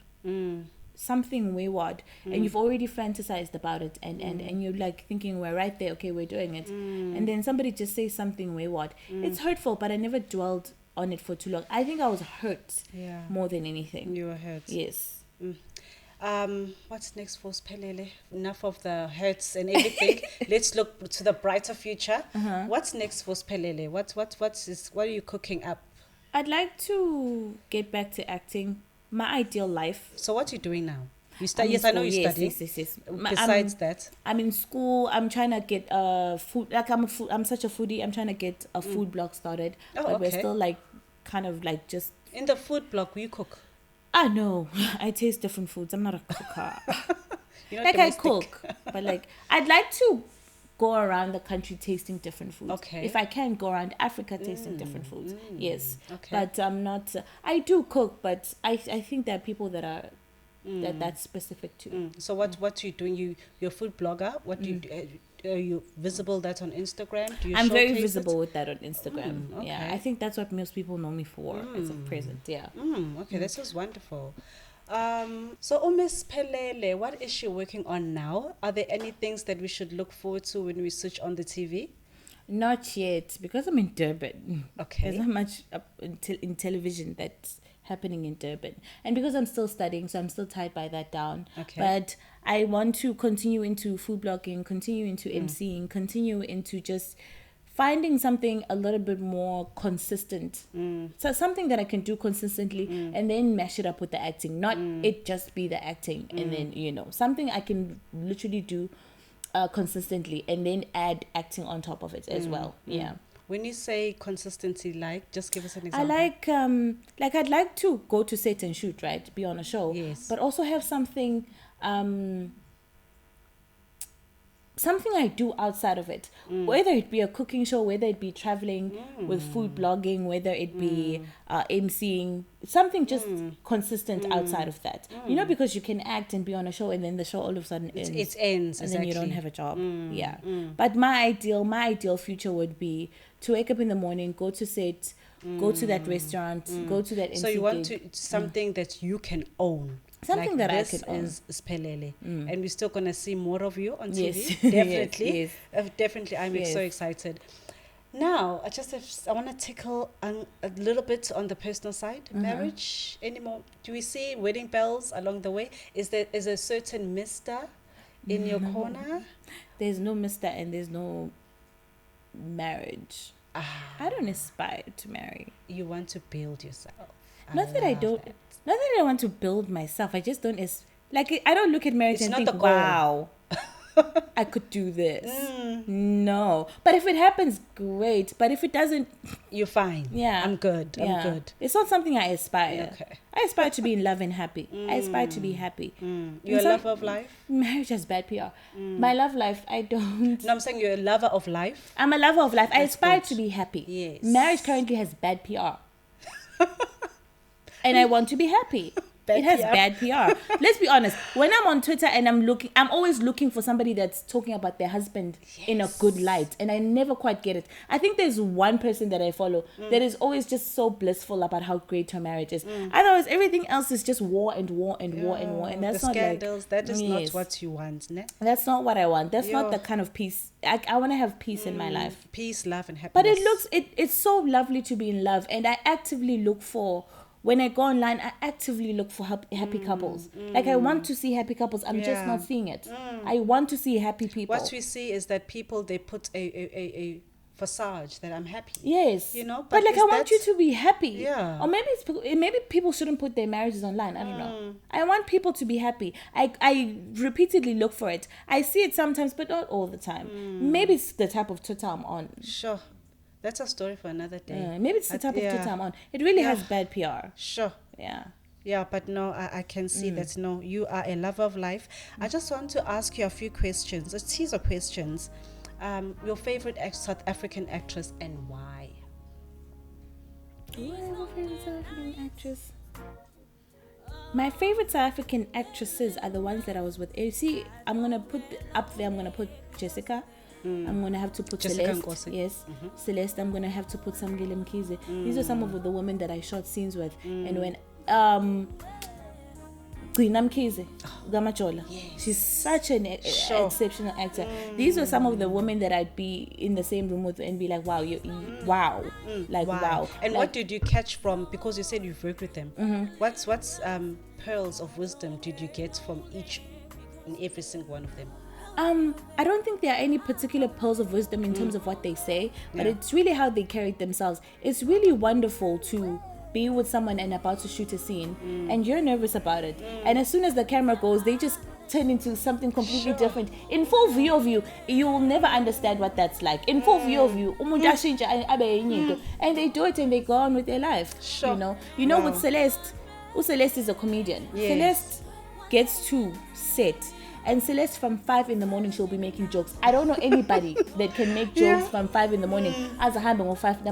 Something wayward, and you've already fantasized about it, and you're like thinking, we're right there, okay, we're doing it, and then somebody just says something wayward. It's hurtful, but I never dwelled on it for too long. I think I was hurt more than anything. You were hurt. Yes. What's next for Sphelele? Enough of the hurts and everything. Let's look to the brighter future. What's next for Sphelele? What are you cooking up? I'd like to get back to acting. My ideal life. So what are you doing now? You study? Yes, I know you study. Yes. Besides that, I'm in school. I'm trying to get food. Like I'm such a foodie. I'm trying to get a food blog started. But we're still like kind of like just in the food blog. Will you cook? No, I taste different foods. I'm not a cooker. Like I cook, but like I'd like to go around the country tasting different foods. Okay. If I can go around Africa tasting different foods, yes. Okay. But I'm not. I do cook, but I think there are people that are that's specific to. So what are you doing? You're a food blogger. What do you do? Are you visible that on Instagram? Do you I'm very showcase visible with that on Instagram. Okay. Yeah, I think that's what most people know me for as a present. Yeah. Okay, this is wonderful. So Miss Sphelele, what is she working on now? Are there any things that we should look forward to when we switch on the TV? Not yet, because I'm in Durban. Okay. There's not much in television that's happening in Durban. And because I'm still studying, so I'm still tied by that down. Okay. But I want to continue into food blogging, continue into MCing, continue into just finding something a little bit more consistent. So something that I can do consistently and then mash it up with the acting. Not it just be the acting and then, something I can literally do consistently and then add acting on top of it as well. Yeah. When you say consistency, just give us an example. I I'd like to go to set and shoot, right? Be on a show. Yes. But also have something I do outside of it, whether it be a cooking show, whether it be traveling with food blogging, whether it be MCing, something just consistent outside of that. Because you can act and be on a show and then the show all of a sudden ends. It ends, and exactly. then you don't have a job. But my ideal future would be to wake up in the morning, go to set, go to that restaurant, go to that MC So you want gig. something that you can own. Something that I this can own. is Sphelele, and we're still gonna see more of you on TV. Yes. Definitely, Yes. Definitely. I'm so excited. Now, I want to tickle a little bit on the personal side. Marriage anymore? Do we see wedding bells along the way? Is there a certain Mister in your corner? There's no Mister and there's no marriage. I don't aspire to marry. You want to build yourself. Not that I don't. It. Not that I want to build myself. I just don't. I don't look at marriage and think, wow, I could do this. No. But if it happens, great. But if it doesn't, you're fine. Yeah. I'm good. I'm good. It's not something I aspire. Okay. I aspire to be in love and happy. I aspire to be happy. You're a lover of life? Marriage has bad PR. My love life, I don't. No, I'm saying you're a lover of life. I'm a lover of life. I aspire good. to be happy. Yes. Marriage currently has bad PR. And I want to be happy. It has bad PR. Let's be honest. When I'm on Twitter and I'm always looking for somebody that's talking about their husband in a good light. And I never quite get it. I think there's one person that I follow that is always just so blissful about how great her marriage is. Otherwise, everything else is just war and war and war and war. And that's the not scandals. That is not Yes. what you want, ne? That's not what I want. That's not the kind of peace. I want to have peace in my life. Peace, love, and happiness. But it's so lovely to be in love. And I actively look for... When I go online, I actively look for happy couples. Like, I want to see happy couples. I'm just not seeing it. I want to see happy people. What we see is that people, they put a facade that I'm happy. Yes. But like, I want you to be happy. Yeah. Or maybe people shouldn't put their marriages online. I don't know. I want people to be happy. I repeatedly look for it. I see it sometimes, but not all the time. Maybe it's the type of Twitter I'm on. Sure. That's a story for another day. Maybe it's the type of Twitter I'm on. It really has bad PR. Sure. Yeah. Yeah, but no, I can see that, no, you are a lover of life. I just want to ask you a few questions, a series of questions. Your favorite South African actress and why? Yeah, my favorite South African actress. My favorite South African actresses are the ones that I was with. You see, I'm gonna put up there. I'm gonna put Jessica. I'm gonna have to put Jessica Celeste. Nkosi. Yes, Celeste. I'm gonna have to put Samgile Mkhize. These are some of the women that I shot scenes with. And when Gcina Mkhize, Gamachola. Yes. She's such an exceptional actor. These were some of the women that I'd be in the same room with and be like, wow, wow. Wow. And like, what did you catch from, because you said you've worked with them, what's pearls of wisdom did you get from each and every single one of them? I don't think there are any particular pearls of wisdom in terms of what they say, but it's really how they carried themselves. It's really wonderful to be with someone and about to shoot a scene and you're nervous about it. And as soon as the camera goes, they just turn into something completely different. In full view of you, you will never understand what that's like. In full view of you, and they do it and they go on with their life. You know, with Celeste, Celeste is a comedian. Celeste gets to set. And Celeste from 5 a.m, she'll be making jokes. I don't know anybody that can make jokes from 5 a.m. As a hand or 5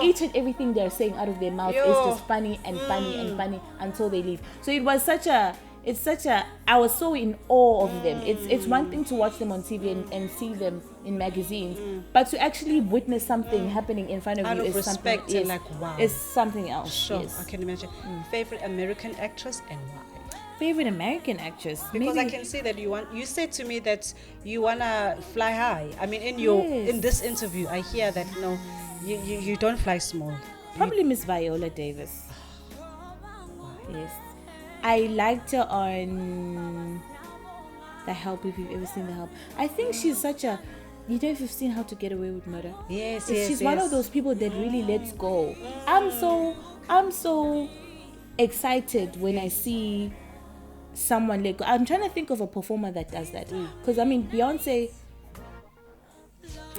Each and everything they're saying out of their mouth is just funny and funny and funny until they leave. So it was I was so in awe of them. It's one thing to watch them on TV and see them in magazines, but to actually witness something happening in front of you is something. And like, wow, it's something else. Sure, yes. I can imagine. Favorite American actress and why? Favorite American actress? Because maybe. I can see that you said to me that you wanna fly high. I mean, in this interview, I hear that you don't fly small. Probably Miss Viola Davis. Yes, I liked her on The Help. If you've ever seen The Help, I think she's such a. You know, if you've seen How to Get Away with Murder, she's one of those people that really lets go. I'm so excited when I see someone let go. I'm trying to think of a performer that does that, because I mean Beyonce.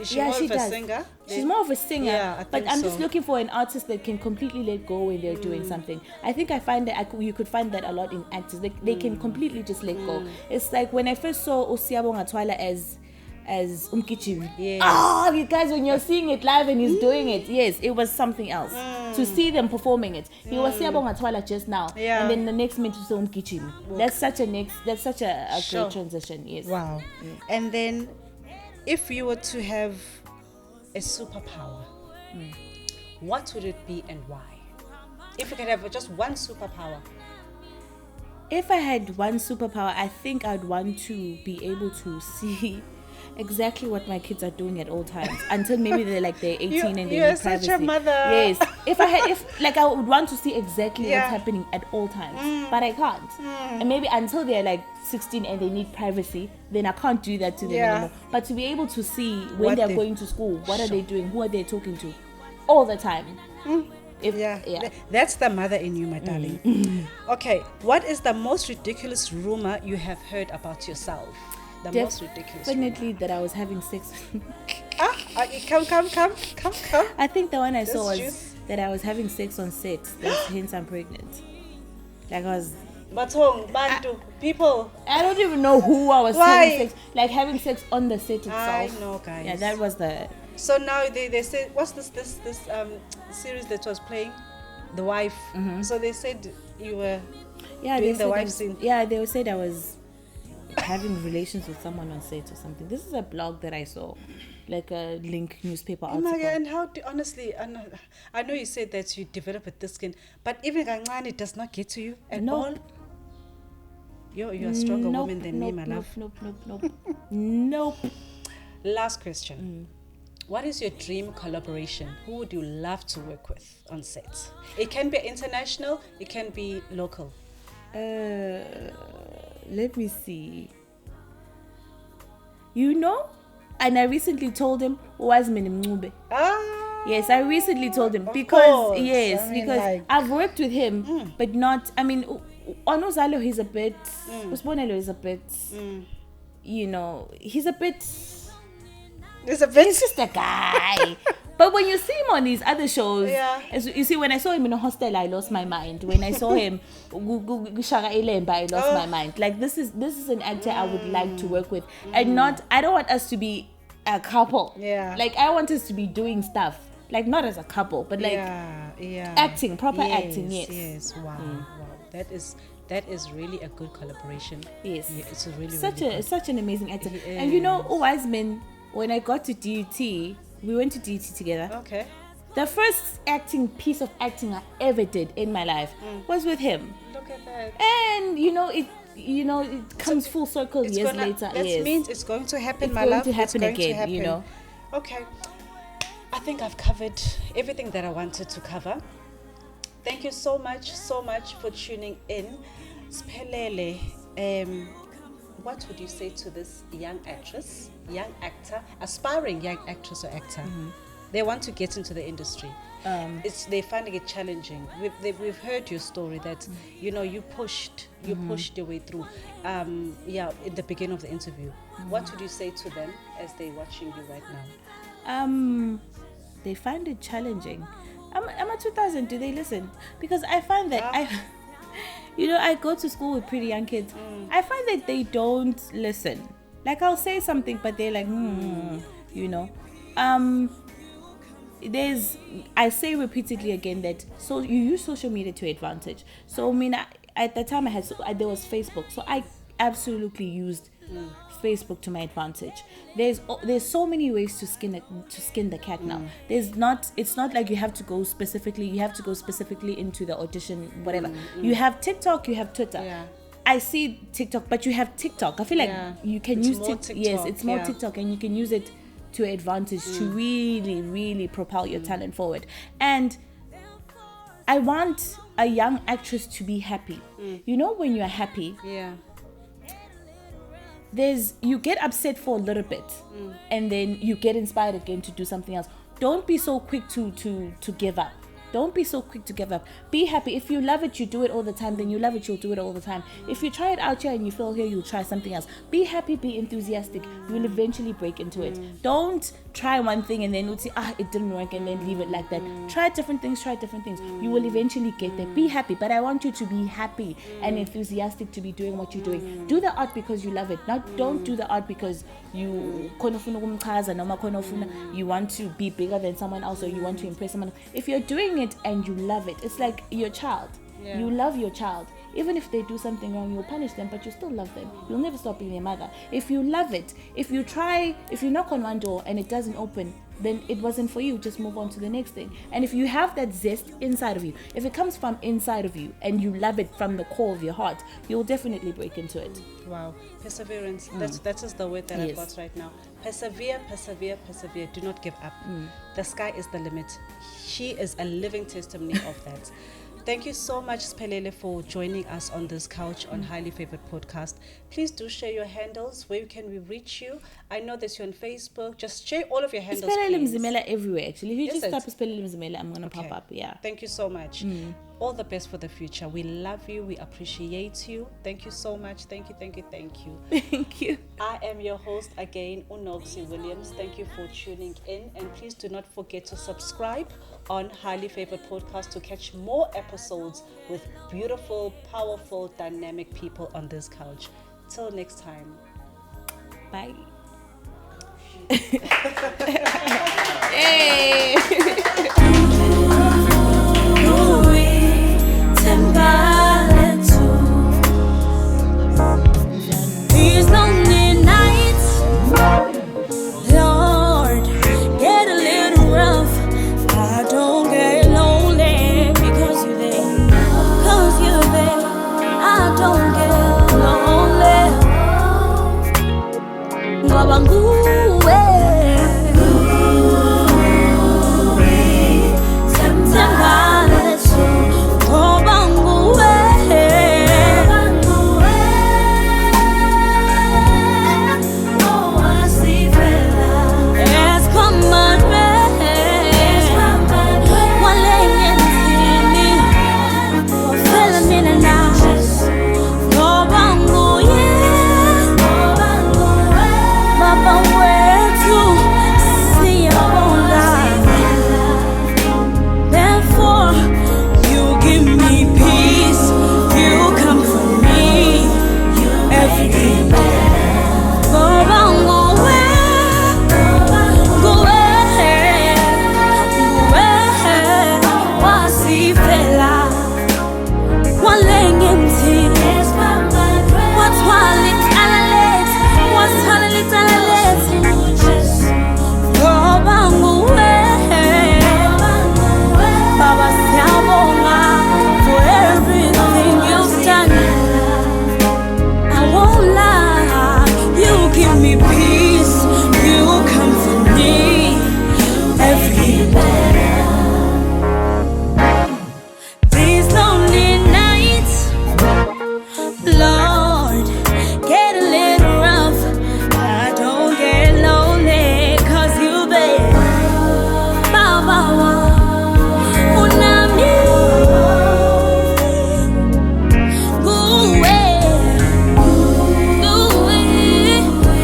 Is she more of a singer? She's more of a singer, but I'm just so. looking for an artist that can completely let go when they're doing something. I think I find that you could find that a lot in actors. They can completely just let go. It's like when I first saw Osiyabonga Twala as Umkichim. You guys, when you're seeing it live and he's doing it, it was something else. To see them performing it. He was Siyabonga Twala just now. And then the next minute to say Umkichim. That's such a great transition, yes. Wow. And then if you were to have a superpower, what would it be and why? If you could have just one superpower. If I had one superpower, I think I'd want to be able to see exactly what my kids are doing at all times until maybe they're 18 and they need privacy. You're such a mother. Yes. I would want to see exactly what's happening at all times, but I can't. And maybe until they're 16 and they need privacy, then I can't do that to them anymore. But to be able to see when they're going to school, what are they doing, who are they talking to, all the time. That's the mother in you, my darling. Okay, what is the most ridiculous rumor you have heard about yourself? Most ridiculous definitely rumor. That I was having sex. Come. I think the one I saw was juice. that I was having sex on set. Hence I'm pregnant. I was. People. I don't even know who I was having sex. Having sex on the set itself. I know, guys. Yeah, that was the. So now they said, what's this series that was playing, The Wife. So they said you were doing the wife scene. Yeah, they said I was having relations with someone on set or something. This is a blog that I saw, a Link newspaper article. And how do, honestly, I know you said that you develop a thick skin, but even it does not get to you at all. You're a stronger woman than me, my love. Nope. Last question. What is your dream collaboration? Who would you love to work with on set? It can be international, it can be local. Let me see. And I recently told him, Ngubane. Yes, I recently told hm because I've worked with him, but not, Onozalo, he's a bit, Usbonelo is a bit, he's a bit, he's just a guy. But when you see him on these other shows, as you see, when I saw him in a hostel, I lost my mind. When I saw him, I lost my mind. This is an actor I would like to work with, and I don't want us to be a couple. I want us to be doing stuff, not as a couple, but acting, proper acting. Yes. Wow. That is That is really a good collaboration. Yes. Yeah, it's a really, such an amazing actor. And you know, Wiseman, when I got to DUT, we went to DUT together. Okay. The first piece of acting I ever did in my life was with him. Look at that. And it comes full circle years later. That means it's going to happen, my love. It's going to happen again, happen. Okay. I think I've covered everything that I wanted to cover. Thank you so much for tuning in. Sphelele, what would you say to this young actress, young actor, aspiring young actress or actor? They want to get into the industry. They're finding it challenging. We've heard your story that you pushed your way through. In the beginning of the interview, what would you say to them as they're watching you right now? They find it challenging. I'm a 2000. Do they listen? Because I find that I go to school with pretty young kids. I find that they don't listen. Like, I'll say something, but they're like, I say repeatedly again that you use social media to advantage. So I mean, at the time there was Facebook, so I absolutely used Facebook to my advantage. There's so many ways to skin the cat now. It's not like you have to go specifically into the audition, whatever. You have TikTok, you have Twitter. Yeah. I see TikTok, but you have TikTok. I feel like you can use TikTok. Yes, it's more TikTok, and you can use it to advantage to really, really propel your talent forward. And I want a young actress to be happy. When you're happy, you get upset for a little bit, and then you get inspired again to do something else. Don't be so quick to give up. Don't be so quick to give up. Be happy. If you love it, you do it all the time, then you love it, you'll do it all the time. If you try it out here and you fail here, you'll try something else. Be happy, be enthusiastic. You'll eventually break into it. Don't try one thing and then you'll say, it didn't work, and then leave it like that. Try different things. You will eventually get there. Be happy. But I want you to be happy and enthusiastic to be doing what you're doing. Do the art because you love it. Don't do the art because you want to be bigger than someone else, or you want to impress someone. If you're doing it and you love it, it's like your child. You love your child. Even if they do something wrong, you'll punish them, but you still love them. You'll never stop being their mother. If you love it, if you knock on one door and it doesn't open, then it wasn't for you. Just move on to the next thing. And if you have that zest inside of you, if it comes from inside of you and you love it from the core of your heart, you'll definitely break into it. Wow. Perseverance. That is the word that I've got right now. Persevere. Do not give up. The sky is the limit. She is a living testimony of that. Thank you so much, Sphelele, for joining us on this couch on Highly Favored Podcast. Please do share your handles. Where can we reach you? I know that you're on Facebook. Just share all of your handles, Sphelele please. Mzimela everywhere, actually. If you just type Sphelele Mzimela, I'm going to pop up. Yeah. Thank you so much. All the best for the future. We love you. We appreciate you. Thank you so much. Thank you. Thank you. I am your host again, Noxy Williams. Thank you for tuning in. And please do not forget to subscribe on Highly Favored Podcast to catch more episodes with beautiful, powerful, dynamic people on this couch. Till next time. Bye. Hey. These lonely nights, Lord, get a little rough. I don't get lonely because you're there. I don't get lonely. Ngubane.